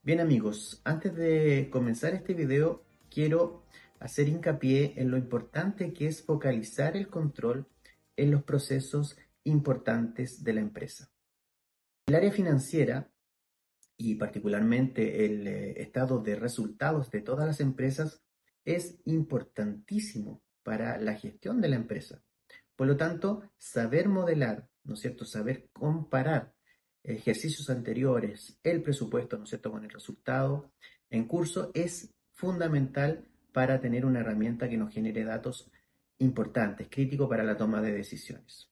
Bien amigos, antes de comenzar este video quiero hacer hincapié en lo importante que es focalizar el control en los procesos importantes de la empresa. El área financiera y particularmente el estado de resultados de todas las empresas es importantísimo para la gestión de la empresa. Por lo tanto, saber modelar, ¿no es cierto? Saber comparar ejercicios anteriores, el presupuesto, ¿no es cierto?, con el resultado en curso es fundamental para tener una herramienta que nos genere datos importantes, crítico para la toma de decisiones.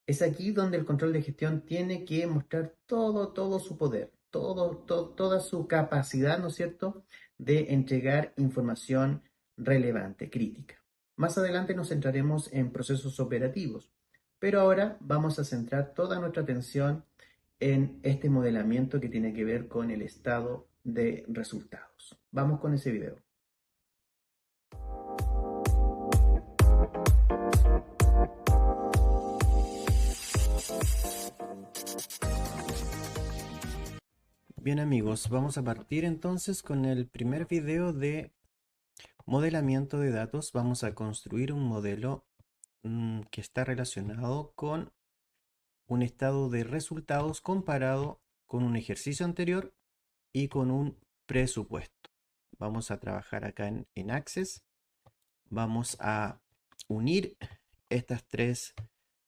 Es aquí donde el control de gestión tiene que mostrar todo su poder, toda su capacidad, ¿no es cierto?, de entregar información relevante, crítica. Más adelante nos centraremos en procesos operativos, pero ahora vamos a centrar toda nuestra atención en este modelamiento que tiene que ver con el estado de resultados. Vamos con ese video. Bien amigos, vamos a partir entonces con el primer video de modelamiento de datos. Vamos a construir un modelo que está relacionado con un estado de resultados comparado con un ejercicio anterior y con un presupuesto. Vamos a trabajar acá en Access. Vamos a unir estas tres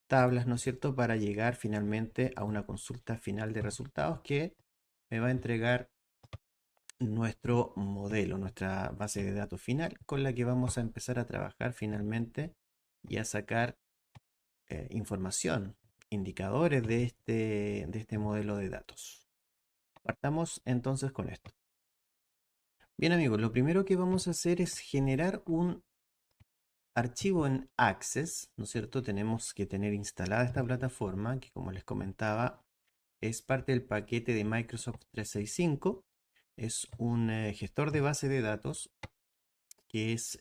tablas, ¿no es cierto?, para llegar finalmente a una consulta final de resultados que me va a entregar nuestro modelo, nuestra base de datos final, con la que vamos a empezar a trabajar finalmente y a sacar información, indicadores de este modelo de datos. Partamos entonces con esto. Bien amigos, lo primero que vamos a hacer es generar un archivo en Access, ¿no es cierto? Tenemos que tener instalada esta plataforma que, como les comentaba, es parte del paquete de Microsoft 365. Es un gestor de base de datos que es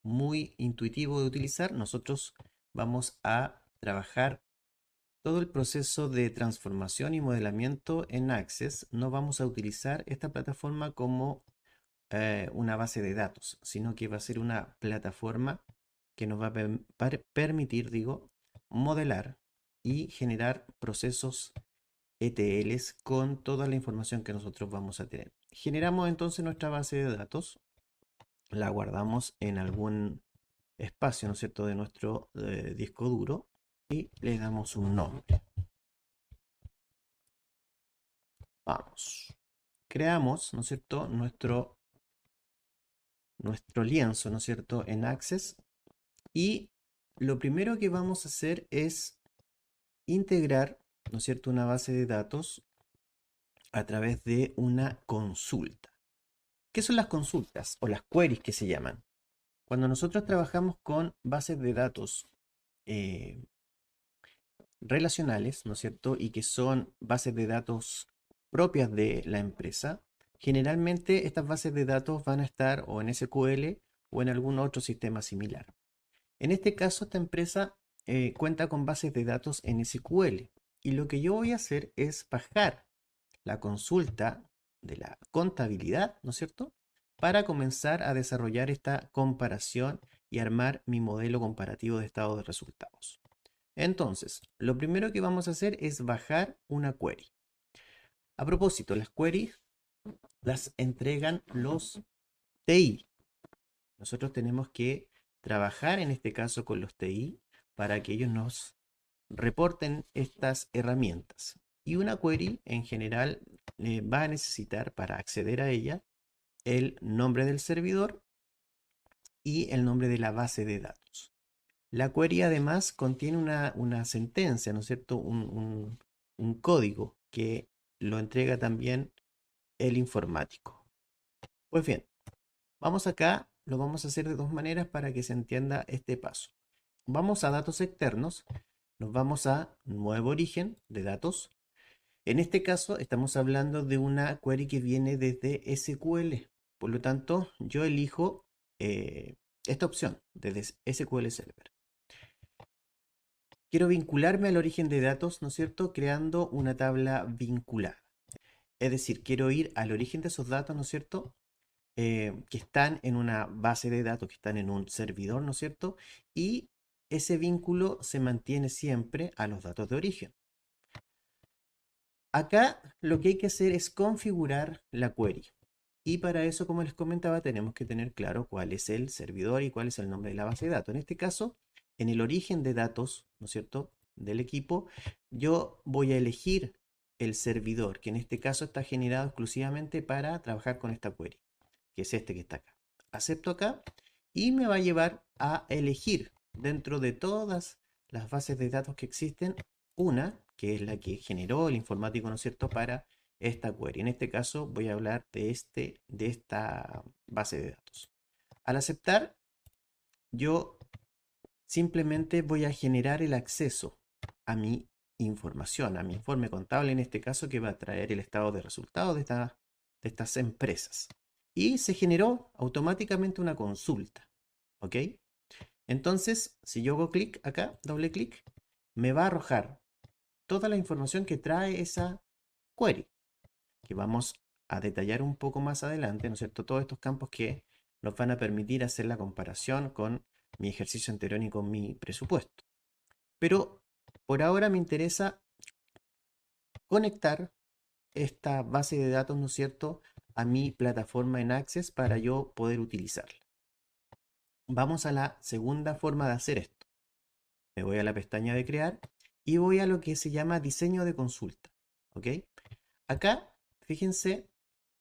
muy intuitivo de utilizar. Nosotros vamos a trabajar todo el proceso de transformación y modelamiento en Access. No vamos a utilizar esta plataforma como una base de datos, sino que va a ser una plataforma que nos va a permitir, digo, modelar y generar procesos ETLs con toda la información que nosotros vamos a tener. Generamos entonces nuestra base de datos, la guardamos en algún espacio, ¿no es cierto?, de nuestro disco duro y le damos un nombre. Vamos. Creamos, ¿no es cierto?, nuestro lienzo, ¿no es cierto?, en Access. Y lo primero que vamos a hacer es integrar, ¿no es cierto?, una base de datos a través de una consulta. ¿Qué son las consultas o las queries que se llaman? Cuando nosotros trabajamos con bases de datos eh, relacionales, ¿no es cierto?, y que son bases de datos propias de la empresa, generalmente estas bases de datos van a estar o en SQL o en algún otro sistema similar. En este caso, esta empresa cuenta con bases de datos en SQL y lo que yo voy a hacer es bajar la consulta de la contabilidad, ¿no es cierto?, para comenzar a desarrollar esta comparación y armar mi modelo comparativo de estado de resultados. Entonces, lo primero que vamos a hacer es bajar una query. A propósito, las queries las entregan los TI. Nosotros tenemos que trabajar en este caso con los TI para que ellos nos reporten estas herramientas. Y una query en general va a necesitar para acceder a ella el nombre del servidor y el nombre de la base de datos. La query además contiene una sentencia, ¿no es cierto? Un código que lo entrega también el informático. Pues bien, vamos acá, lo vamos a hacer de dos maneras para que se entienda este paso. Vamos a datos externos, nos vamos a nuevo origen de datos. En este caso estamos hablando de una query que viene desde SQL. Por lo tanto, yo elijo esta opción desde SQL Server. Quiero vincularme al origen de datos, ¿no es cierto?, creando una tabla vinculada. Es decir, quiero ir al origen de esos datos, ¿no es cierto? Que están en una base de datos, que están en un servidor, ¿no es cierto? Y ese vínculo se mantiene siempre a los datos de origen. Acá lo que hay que hacer es configurar la query. Y para eso, como les comentaba, tenemos que tener claro cuál es el servidor y cuál es el nombre de la base de datos. En este caso, en el origen de datos, ¿no es cierto?, del equipo, yo voy a elegir el servidor, que en este caso está generado exclusivamente para trabajar con esta query, que es este que está acá. Acepto acá y me va a llevar a elegir dentro de todas las bases de datos que existen una, que es la que generó el informático, ¿no es cierto?, para esta query. En este caso voy a hablar de esta base de datos. Al aceptar, yo simplemente voy a generar el acceso a mi información, a mi informe contable en este caso, que va a traer el estado de resultados de estas empresas. Y se generó automáticamente una consulta. ¿Ok? Entonces, si yo hago clic acá, doble clic, me va a arrojar toda la información que trae esa query, que vamos a detallar un poco más adelante, ¿no es cierto? Todos estos campos que nos van a permitir hacer la comparación con mi ejercicio anterior y con mi presupuesto. Pero por ahora me interesa conectar esta base de datos, ¿no es cierto?, a mi plataforma en Access para yo poder utilizarla. Vamos a la segunda forma de hacer esto. Me voy a la pestaña de crear y voy a lo que se llama diseño de consulta. ¿Ok? Acá, fíjense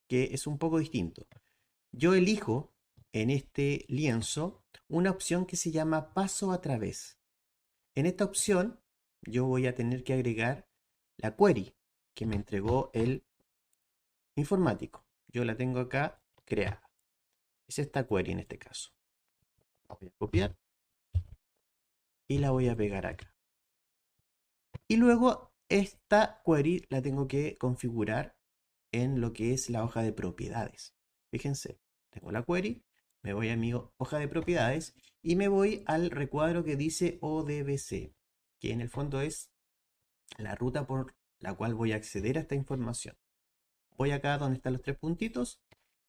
que es un poco distinto. Yo elijo en este lienzo una opción que se llama paso a través. En esta opción yo voy a tener que agregar la query que me entregó el informático. Yo la tengo acá creada. Es esta query en este caso. La voy a copiar y la voy a pegar acá. Y luego esta query la tengo que configurar en lo que es la hoja de propiedades. Fíjense, tengo la query, me voy a mi hoja de propiedades y me voy al recuadro que dice ODBC, que en el fondo es la ruta por la cual voy a acceder a esta información. Voy acá donde están los tres puntitos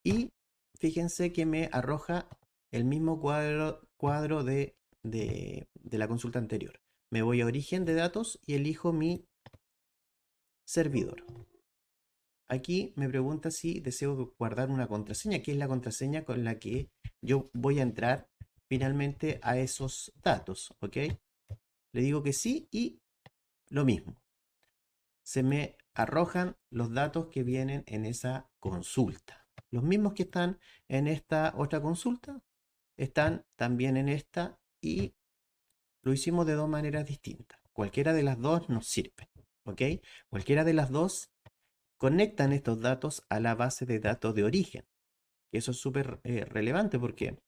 y fíjense que me arroja el mismo cuadro de la consulta anterior. Me voy a origen de datos y elijo mi servidor. Aquí me pregunta si deseo guardar una contraseña, que es la contraseña con la que yo voy a entrar finalmente a esos datos, ¿ok? Le digo que sí y lo mismo. Se me arrojan los datos que vienen en esa consulta. Los mismos que están en esta otra consulta están también en esta y lo hicimos de dos maneras distintas. Cualquiera de las dos nos sirve, ¿ok? Cualquiera de las dos conectan estos datos a la base de datos de origen. Eso es súper relevante porque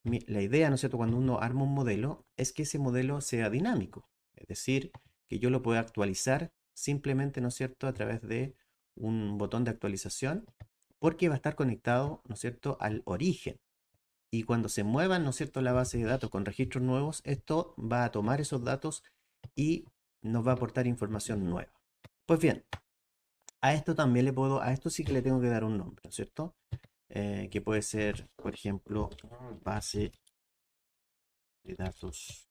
la idea, ¿no es cierto?, cuando uno arma un modelo, es que ese modelo sea dinámico. Es decir, que yo lo pueda actualizar simplemente, ¿no es cierto?, a través de un botón de actualización, porque va a estar conectado, ¿no es cierto?, al origen. Y cuando se muevan, ¿no es cierto?, la base de datos con registros nuevos, esto va a tomar esos datos y nos va a aportar información nueva. Pues bien, a esto también a esto sí que le tengo que dar un nombre, ¿no es cierto? Que puede ser, por ejemplo, base de datos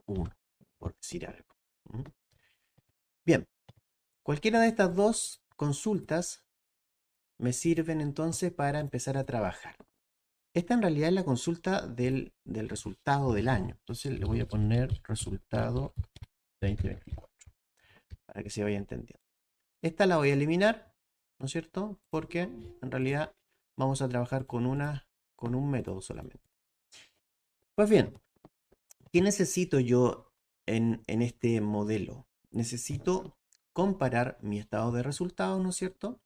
1, por decir algo. ¿Mm? Bien, cualquiera de estas dos consultas me sirven entonces para empezar a trabajar. Esta en realidad es la consulta del resultado del año. Entonces le voy a poner resultado 2024 para que se vaya entendiendo. Esta la voy a eliminar, ¿no es cierto? Porque en realidad vamos a trabajar con un método solamente. Pues bien, ¿qué necesito yo en este modelo? Necesito comparar mi estado de resultados, ¿no es cierto?,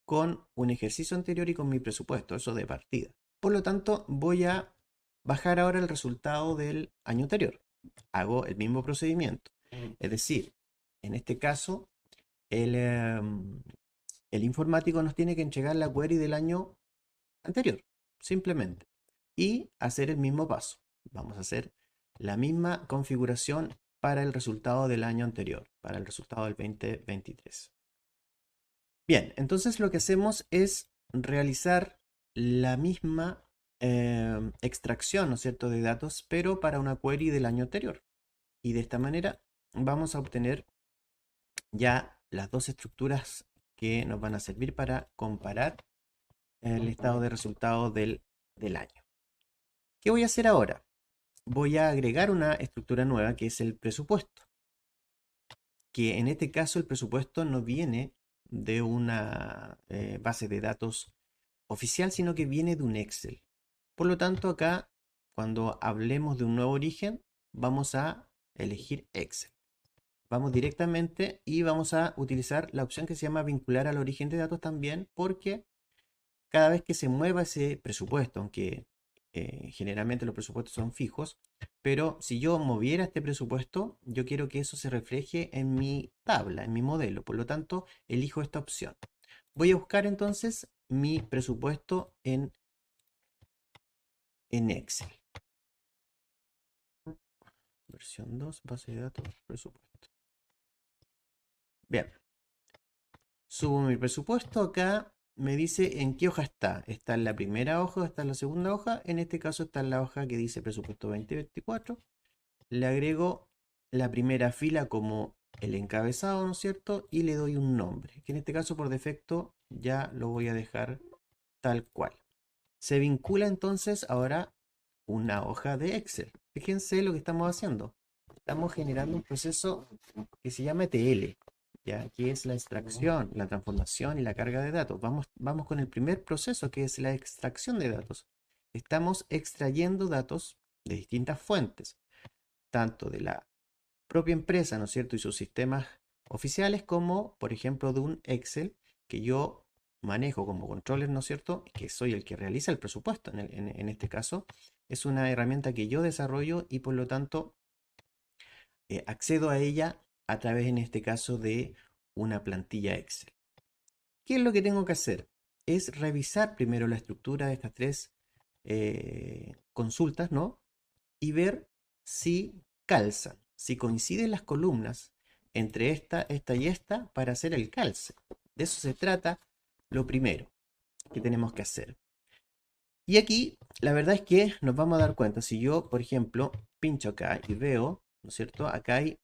con un ejercicio anterior y con mi presupuesto, eso de partida. Por lo tanto, voy a bajar ahora el resultado del año anterior. Hago el mismo procedimiento. Es decir, en este caso, el informático nos tiene que entregar la query del año anterior, simplemente. Y hacer el mismo paso. Vamos a hacer la misma configuración para el resultado del año anterior, para el resultado del 2023. Bien, entonces lo que hacemos es realizar la misma extracción, ¿no es cierto?, de datos, pero para una query del año anterior. Y de esta manera vamos a obtener ya las dos estructuras que nos van a servir para comparar el estado de resultados del año. ¿Qué voy a hacer ahora? Voy a agregar una estructura nueva que es el presupuesto, que en este caso el presupuesto no viene de una base de datos oficial, sino que viene de un Excel. Por lo tanto, acá, cuando hablemos de un nuevo origen, vamos a elegir Excel. Vamos directamente y vamos a utilizar la opción que se llama vincular al origen de datos también, porque cada vez que se mueva ese presupuesto, aunque generalmente los presupuestos son fijos, pero si yo moviera este presupuesto, yo quiero que eso se refleje en mi tabla, en mi modelo. Por lo tanto, elijo esta opción. Voy a buscar entonces mi presupuesto en Excel. Versión 2, base de datos, presupuesto. Bien, subo mi presupuesto. Acá me dice en qué hoja está. Está en la primera hoja, está en la segunda hoja. En este caso está en la hoja que dice presupuesto 2024. Le agrego la primera fila como el encabezado, ¿no es cierto? Y le doy un nombre, que en este caso por defecto ya lo voy a dejar tal cual. Se vincula entonces ahora una hoja de Excel. Fíjense lo que estamos haciendo. Estamos generando un proceso que se llama ETL, ¿ya? Que es la extracción, la transformación y la carga de datos. Vamos con el primer proceso, que es la extracción de datos. Estamos extrayendo datos de distintas fuentes, tanto de la propia empresa, ¿no es cierto?, y sus sistemas oficiales, como por ejemplo de un Excel que yo manejo como controller, ¿no es cierto?, que soy el que realiza el presupuesto en este caso. Es una herramienta que yo desarrollo y por lo tanto accedo a ella a través, en este caso, de una plantilla Excel. ¿Qué es lo que tengo que hacer? Es revisar primero la estructura de estas tres consultas, ¿no? Y ver si calzan, si coinciden las columnas entre esta y esta para hacer el calce. De eso se trata lo primero que tenemos que hacer. Y aquí la verdad es que nos vamos a dar cuenta, si yo, por ejemplo, pincho acá y veo, ¿no es cierto? Acá hay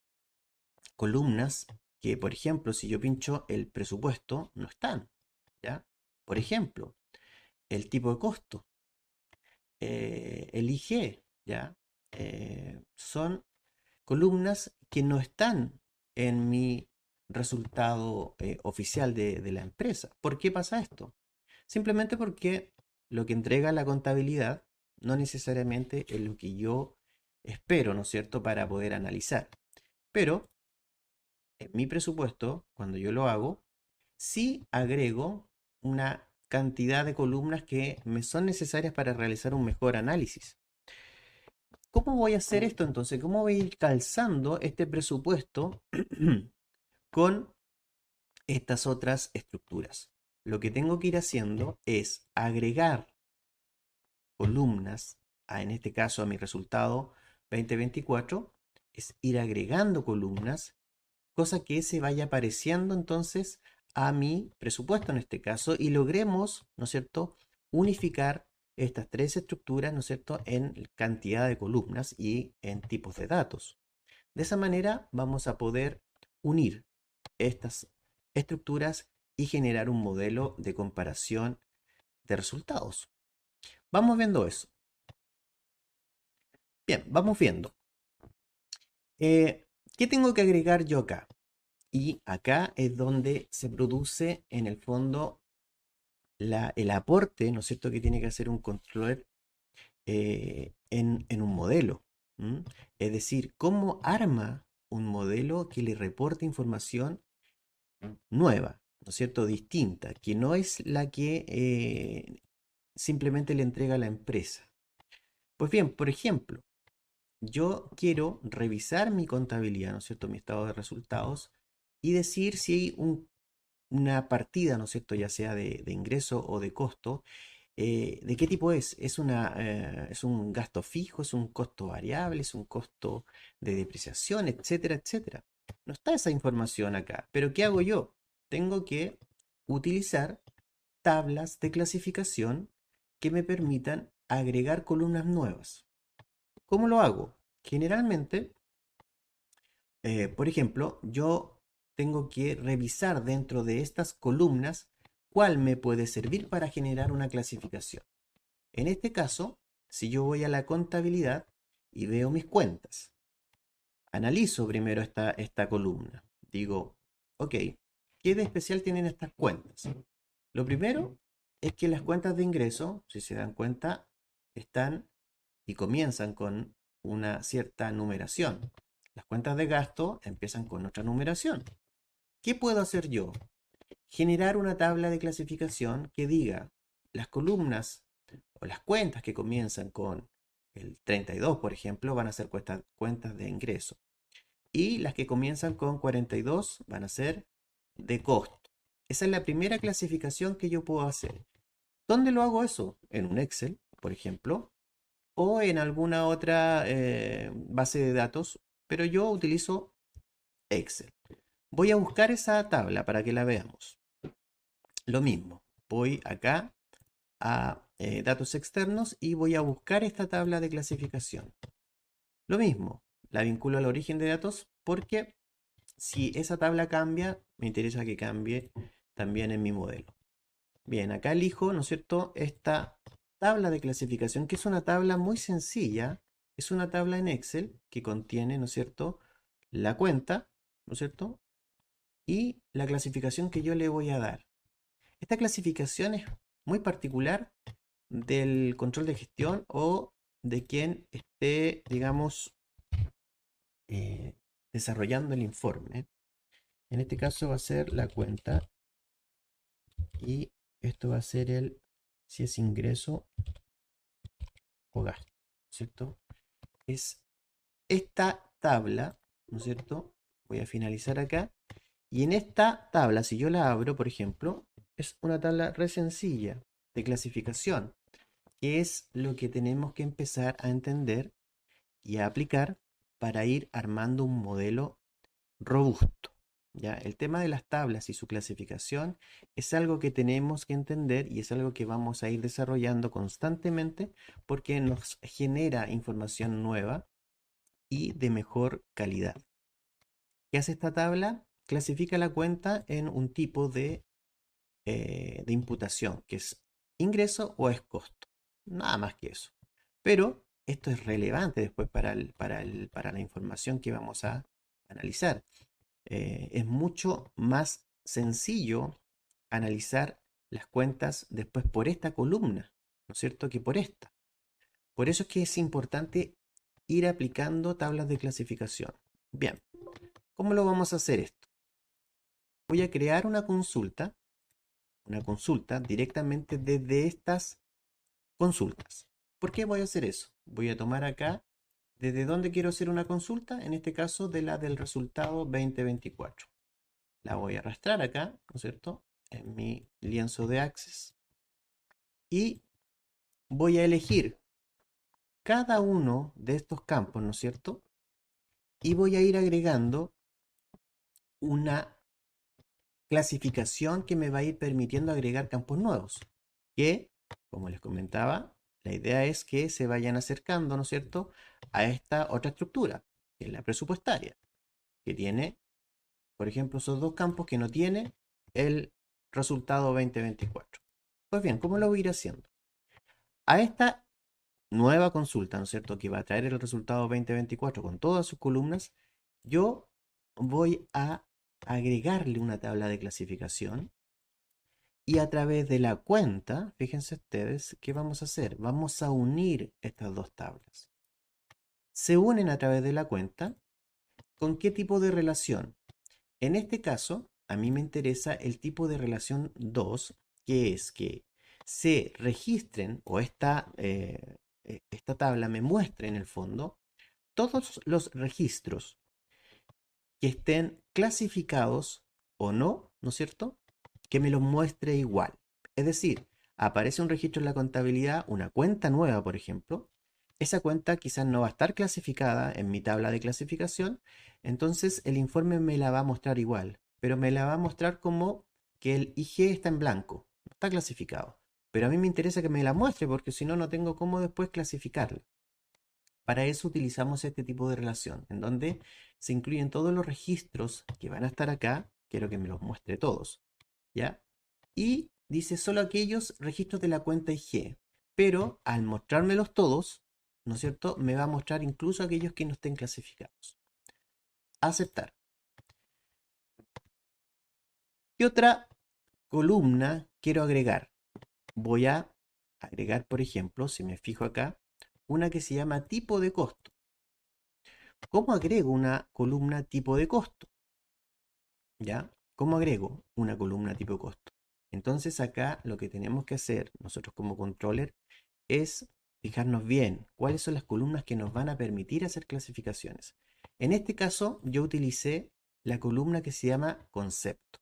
columnas que, por ejemplo, si yo pincho el presupuesto, no están, ¿ya? Por ejemplo, el tipo de costo, el IG, ¿ya? Son columnas que no están en mi resultado oficial de la empresa. ¿Por qué pasa esto? Simplemente porque lo que entrega la contabilidad no necesariamente es lo que yo espero, ¿no es cierto?, para poder analizar. Pero en mi presupuesto, cuando yo lo hago, sí agrego una cantidad de columnas que me son necesarias para realizar un mejor análisis. ¿Cómo voy a hacer esto entonces? ¿Cómo voy a ir calzando este presupuesto con estas otras estructuras? Lo que tengo que ir haciendo es agregar columnas, en este caso a mi resultado 2024, es ir agregando columnas, cosa que se vaya apareciendo entonces a mi presupuesto en este caso y logremos, ¿no es cierto?, unificar estas tres estructuras, ¿no es cierto?, en cantidad de columnas y en tipos de datos. De esa manera vamos a poder unir estas estructuras y generar un modelo de comparación de resultados. Vamos viendo eso. Bien, vamos viendo. ¿Qué tengo que agregar yo acá? Y acá es donde se produce en el fondo el aporte, ¿no es cierto?, que tiene que hacer un controller en un modelo. ¿M? Es decir, cómo arma un modelo que le reporte información nueva, ¿no es cierto?, distinta, que no es la que simplemente le entrega a la empresa. Pues bien, por ejemplo, yo quiero revisar mi contabilidad, ¿no es cierto?, mi estado de resultados y decir si hay una partida, ¿no es cierto?, ya sea de ingreso o de costo. ¿De qué tipo es? ¿Es un gasto fijo? ¿Es un costo variable? ¿Es un costo de depreciación? Etcétera, etcétera. No está esa información acá. Pero ¿qué hago yo? Tengo que utilizar tablas de clasificación que me permitan agregar columnas nuevas. ¿Cómo lo hago? Generalmente, por ejemplo, yo tengo que revisar dentro de estas columnas cuál me puede servir para generar una clasificación. En este caso, si yo voy a la contabilidad y veo mis cuentas, analizo primero esta columna. Digo, ok, ¿qué de especial tienen estas cuentas? Lo primero es que las cuentas de ingreso, si se dan cuenta, están y comienzan con una cierta numeración. Las cuentas de gasto empiezan con otra numeración. ¿Qué puedo hacer yo? Generar una tabla de clasificación que diga las columnas o las cuentas que comienzan con el 32, por ejemplo, van a ser cuentas de ingreso. Y las que comienzan con 42 van a ser de costo. Esa es la primera clasificación que yo puedo hacer. ¿Dónde lo hago eso? En un Excel, por ejemplo, o en alguna otra base de datos, pero yo utilizo Excel. Voy a buscar esa tabla para que la veamos. Lo mismo, voy acá a datos externos y voy a buscar esta tabla de clasificación. Lo mismo, la vinculo al origen de datos porque si esa tabla cambia, me interesa que cambie también en mi modelo. Bien, acá elijo, ¿no es cierto?, esta tabla de clasificación, que es una tabla muy sencilla. Es una tabla en Excel que contiene, ¿no es cierto?, la cuenta, ¿no es cierto?, y la clasificación que yo le voy a dar. Esta clasificación es muy particular del control de gestión o de quien esté, digamos, eh, desarrollando el informe. En este caso va a ser la cuenta y esto va a ser si es ingreso o gasto, ¿cierto? Es esta tabla, ¿no es cierto? Voy a finalizar acá. Y en esta tabla, si yo la abro, por ejemplo, es una tabla re sencilla de clasificación, que es lo que tenemos que empezar a entender y a aplicar para ir armando un modelo robusto. ¿Ya? El tema de las tablas y su clasificación es algo que tenemos que entender y es algo que vamos a ir desarrollando constantemente porque nos genera información nueva y de mejor calidad. ¿Qué hace esta tabla? Clasifica la cuenta en un tipo de imputación, que es ingreso o es costo. Nada más que eso. Pero esto es relevante después para la información que vamos a analizar. Es mucho más sencillo analizar las cuentas después por esta columna, ¿no es cierto?, que por esta. Por eso es que es importante ir aplicando tablas de clasificación. Bien, ¿cómo lo vamos a hacer esto? Voy a crear una consulta directamente desde estas consultas. ¿Por qué voy a hacer eso? Voy a tomar acá desde dónde quiero hacer una consulta, en este caso de la del resultado 2024. La voy a arrastrar acá, ¿no es cierto?, en mi lienzo de Access y voy a elegir cada uno de estos campos, ¿no es cierto? Y voy a ir agregando una clasificación que me va a ir permitiendo agregar campos nuevos, que, como les comentaba, la idea es que se vayan acercando, ¿no es cierto?, a esta otra estructura, que es la presupuestaria, que tiene, por ejemplo, esos dos campos que no tiene el resultado 2024. Pues bien, ¿cómo lo voy a ir haciendo? A esta nueva consulta, ¿no es cierto?, que va a traer el resultado 2024 con todas sus columnas, yo voy a agregarle una tabla de clasificación y a través de la cuenta, fíjense ustedes, ¿qué vamos a hacer? Vamos a unir estas dos tablas. Se unen a través de la cuenta. ¿Con qué tipo de relación? En este caso, a mí me interesa el tipo de relación 2, que es que se registren o esta tabla me muestre en el fondo todos los registros que estén clasificados o no, ¿no es cierto?, que me los muestre igual. Es decir, aparece un registro en la contabilidad, una cuenta nueva, por ejemplo. Esa cuenta quizás no va a estar clasificada en mi tabla de clasificación, entonces el informe me la va a mostrar igual, pero me la va a mostrar como que el IG está en blanco, no está clasificado. Pero a mí me interesa que me la muestre porque si no, no tengo cómo después clasificarla. Para eso utilizamos este tipo de relación, en donde se incluyen todos los registros que van a estar acá. Quiero que me los muestre todos, ¿ya? Y dice solo aquellos registros de la cuenta IG. Pero al mostrármelos todos, ¿no es cierto? Me va a mostrar incluso aquellos que no estén clasificados. Aceptar. ¿Qué otra columna quiero agregar? Voy a agregar, por ejemplo, si me fijo acá, una que se llama tipo de costo. ¿Cómo agrego una columna tipo de costo? ¿Ya? ¿Cómo agrego una columna tipo de costo? Entonces acá lo que tenemos que hacer nosotros como controller es fijarnos bien cuáles son las columnas que nos van a permitir hacer clasificaciones. En este caso yo utilicé la columna que se llama concepto.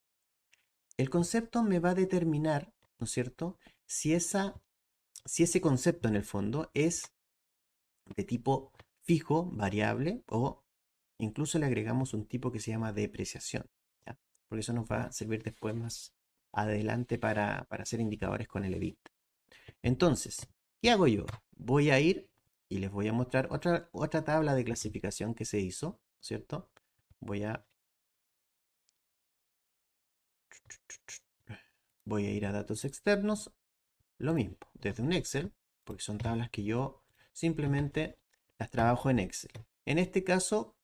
El concepto me va a determinar, ¿no es cierto?, si ese concepto en el fondo es de tipo fijo, variable, o incluso le agregamos un tipo que se llama depreciación, ¿ya? Porque eso nos va a servir después más adelante para hacer indicadores con el EBITDA. Entonces, ¿qué hago yo? Voy a ir y les voy a mostrar otra tabla de clasificación que se hizo, ¿cierto? Voy a ir a datos externos, lo mismo, desde un Excel, porque son tablas que yo simplemente las trabajo en Excel. En este caso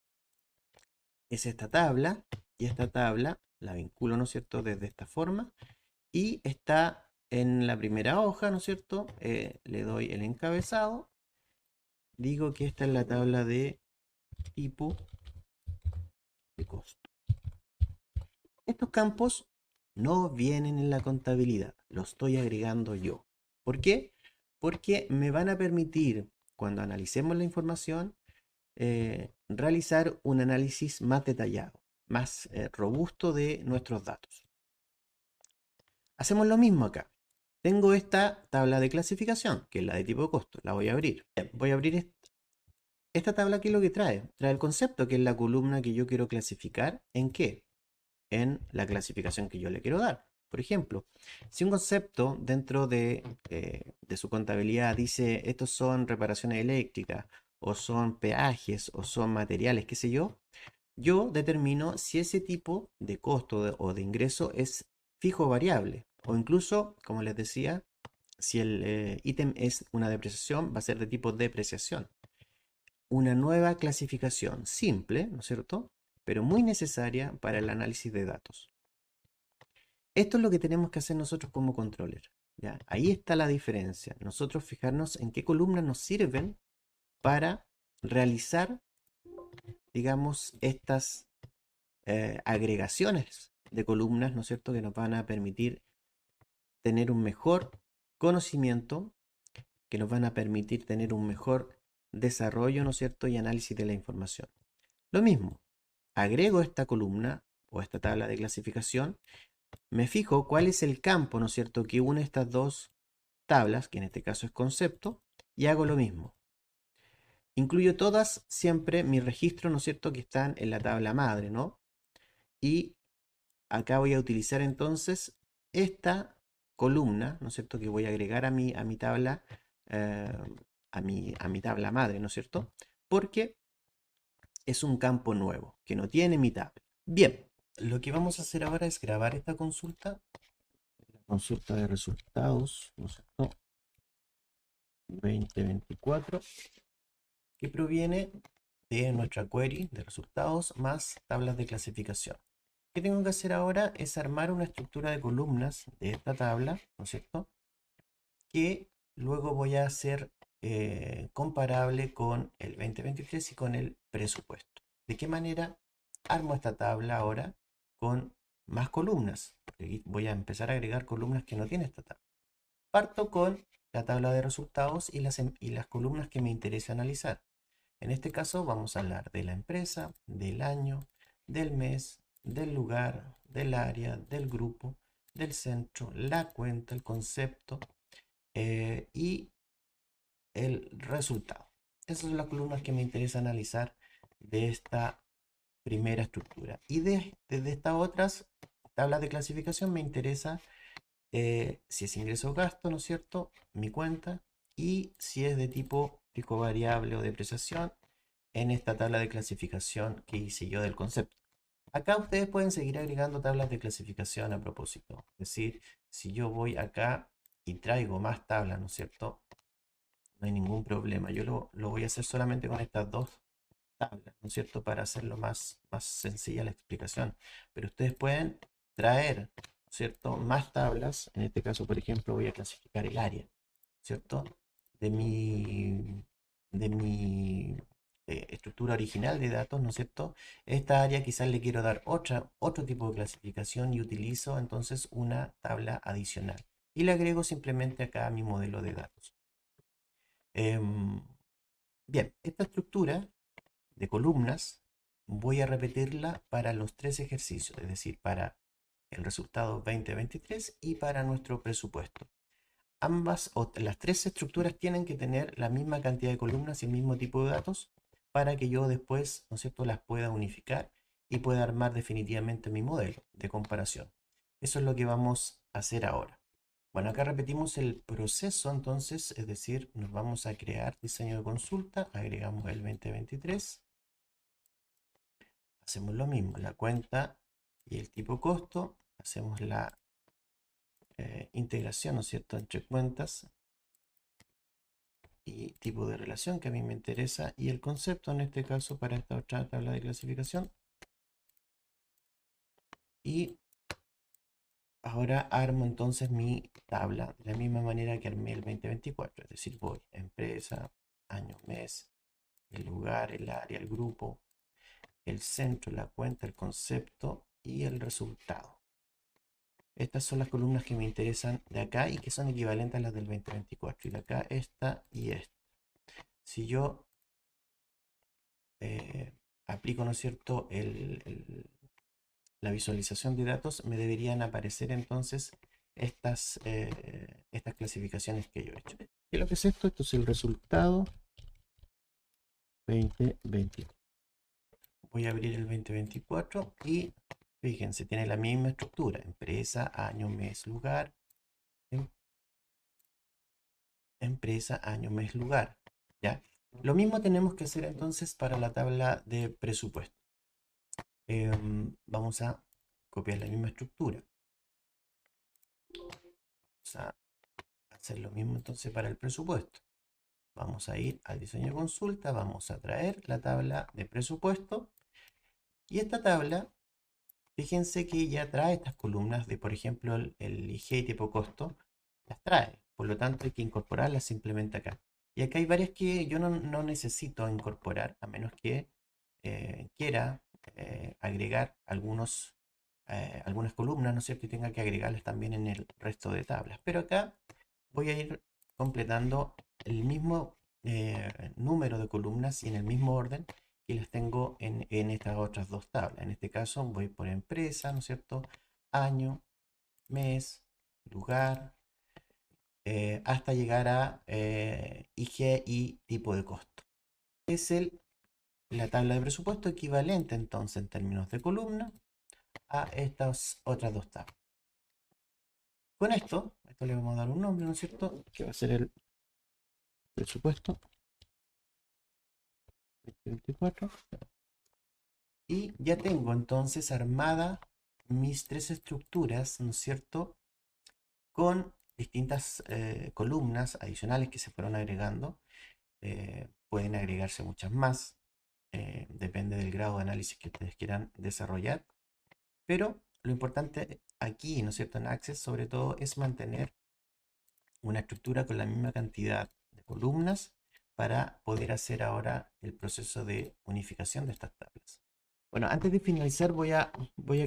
es esta tabla, y esta tabla la vinculo, ¿no es cierto?, desde esta forma, y está en la primera hoja, ¿no es cierto? Le doy el encabezado, digo que esta es la tabla de tipo de costo. Estos campos no vienen en la contabilidad, los estoy agregando yo. ¿Por qué? Porque me van a permitir, cuando analicemos la información, realizar un análisis más detallado, más robusto de nuestros datos. Hacemos lo mismo acá. Tengo esta tabla de clasificación, que es la de tipo de costo. La voy a abrir. Bien, voy a abrir esta tabla. ¿Qué es lo que trae? Trae el concepto, que es la columna que yo quiero clasificar. ¿En qué? En la clasificación que yo le quiero dar. Por ejemplo, si un concepto dentro de su contabilidad dice estos son reparaciones eléctricas, o son peajes, o son materiales, qué sé yo, yo determino si ese tipo de costo o de ingreso es fijo o variable. O incluso, como les decía, si el ítem es una depreciación, va a ser de tipo depreciación. Una nueva clasificación simple, ¿no es cierto?, pero muy necesaria para el análisis de datos. Esto es lo que tenemos que hacer nosotros como controller, ¿ya? Ahí está la diferencia. Nosotros fijarnos en qué columnas nos sirven para realizar, digamos, estas agregaciones de columnas, ¿no es cierto?, que nos van a permitir tener un mejor conocimiento, que nos van a permitir tener un mejor desarrollo, ¿no es cierto?, y análisis de la información. Lo mismo, agrego esta columna o esta tabla de clasificación, me fijo cuál es el campo, ¿no es cierto?, que une estas dos tablas, que en este caso es concepto, y hago lo mismo. Incluyo todas siempre mis registros, ¿no es cierto?, que están en la tabla madre, ¿no? Y acá voy a utilizar entonces esta columna, ¿no es cierto?, que voy a agregar a mi tabla, eh, a mi tabla madre, ¿no es cierto?, porque es un campo nuevo que no tiene mi tabla. Bien, lo que vamos a hacer ahora es grabar esta consulta, la consulta de resultados, ¿no es cierto?, 2024, que proviene de nuestra query de resultados más tablas de clasificación. ¿Qué tengo que hacer ahora? Es armar una estructura de columnas de esta tabla, ¿no es cierto?, que luego voy a hacer comparable con el 2023 y con el presupuesto. ¿De qué manera armo esta tabla ahora con más columnas? Porque aquí voy a empezar a agregar columnas que no tiene esta tabla. Parto con la tabla de resultados y las columnas que me interesa analizar. En este caso vamos a hablar de la empresa, del año, del mes, del lugar, del área, del grupo, del centro, la cuenta, el concepto y el resultado. Esas son las columnas que me interesa analizar de esta primera estructura. Y desde estas otras tablas de clasificación me interesa si es ingreso o gasto, ¿no es cierto? Mi cuenta. Y si es de tipo pico variable o depreciación en esta tabla de clasificación que hice yo del concepto. Acá ustedes pueden seguir agregando tablas de clasificación a propósito. Es decir, si yo voy acá y traigo más tablas, ¿no es cierto? No hay ningún problema. Yo lo voy a hacer solamente con estas dos tablas, ¿no es cierto? Para hacerlo más sencilla la explicación. Pero ustedes pueden traer, ¿no es cierto? Más tablas. En este caso, por ejemplo, voy a clasificar el área, ¿cierto? De mi estructura original de datos, ¿no es cierto? Esta área quizás le quiero dar otro tipo de clasificación y utilizo entonces una tabla adicional. Y le agrego simplemente acá a mi modelo de datos. Bien, esta estructura de columnas voy a repetirla para los tres ejercicios, es decir, para el resultado 2023 y para nuestro presupuesto. Ambas o las tres estructuras tienen que tener la misma cantidad de columnas y el mismo tipo de datos para que yo después, ¿no es cierto?, las pueda unificar y pueda armar definitivamente mi modelo de comparación. Eso es lo que vamos a hacer ahora. Bueno, acá repetimos el proceso entonces, es decir, nos vamos a crear diseño de consulta, agregamos el 2023, hacemos lo mismo, la cuenta y el tipo costo, hacemos la integración, ¿no es cierto?, entre cuentas y tipo de relación que a mí me interesa y el concepto en este caso para esta otra tabla de clasificación. Y ahora armo entonces mi tabla de la misma manera que armé el 2024, es decir, voy a empresa, año, mes, el lugar, el área, el grupo, el centro, la cuenta, el concepto y el resultado. Estas son las columnas que me interesan de acá y que son equivalentes a las del 2024. Y de acá esta y esta. Si yo aplico, ¿no es cierto?, la visualización de datos, me deberían aparecer entonces estas clasificaciones que yo he hecho. ¿Qué es lo que es esto? Esto es el resultado 2024. Voy a abrir el 2024 y fíjense, tiene la misma estructura: empresa, año, mes, lugar, empresa, año, mes, lugar. ¿Ya? Lo mismo tenemos que hacer entonces para la tabla de presupuesto. Vamos a copiar la misma estructura. Vamos a hacer lo mismo entonces para el presupuesto. Vamos a ir al diseño de consulta, vamos a traer la tabla de presupuesto. Y esta tabla, fíjense que ya trae estas columnas de, por ejemplo, el IG y tipo costo, las trae. Por lo tanto, hay que incorporarlas simplemente acá. Y acá hay varias que yo no necesito incorporar, a menos que quiera agregar algunas columnas, ¿no es cierto? Y tenga que agregarlas también en el resto de tablas. Pero acá voy a ir completando el mismo número de columnas y en el mismo orden que las tengo en estas otras dos tablas. En este caso voy por empresa, ¿no es cierto? Año, mes, lugar, hasta llegar a IG y tipo de costo. Es la tabla de presupuesto equivalente entonces en términos de columna a estas otras dos tablas. Con esto le vamos a dar un nombre, ¿no es cierto? Que va a ser el presupuesto 2024. Y ya tengo entonces armada mis tres estructuras, ¿no es cierto? Con distintas columnas adicionales que se fueron agregando. Pueden agregarse muchas más. Depende del grado de análisis que ustedes quieran desarrollar. Pero lo importante aquí, ¿no es cierto?, en Access sobre todo es mantener una estructura con la misma cantidad de columnas para poder hacer ahora el proceso de unificación de estas tablas. Bueno, antes de finalizar voy a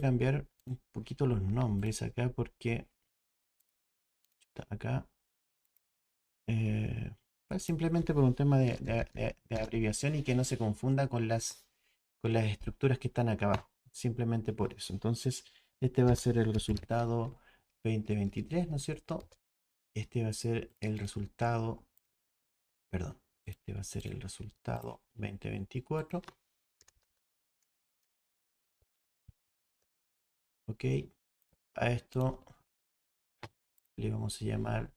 cambiar un poquito los nombres acá porque acá pues simplemente por un tema de abreviación y que no se confunda con las estructuras que están acá abajo. Simplemente por eso. Entonces, este va a ser el resultado 2023, ¿no es cierto? Este va a ser el resultado, perdón, este va a ser el resultado 2024. Ok. A esto le vamos a llamar,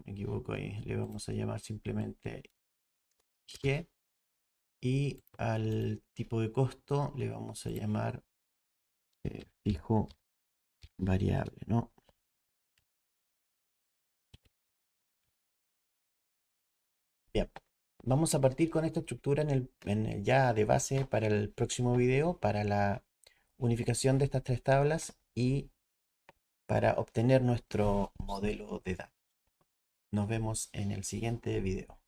me equivoco ahí, le vamos a llamar simplemente G, y al tipo de costo le vamos a llamar fijo variable, ¿no? Bien, vamos a partir con esta estructura ya de base para el próximo video, para la unificación de estas tres tablas y para obtener nuestro modelo de datos. Nos vemos en el siguiente video.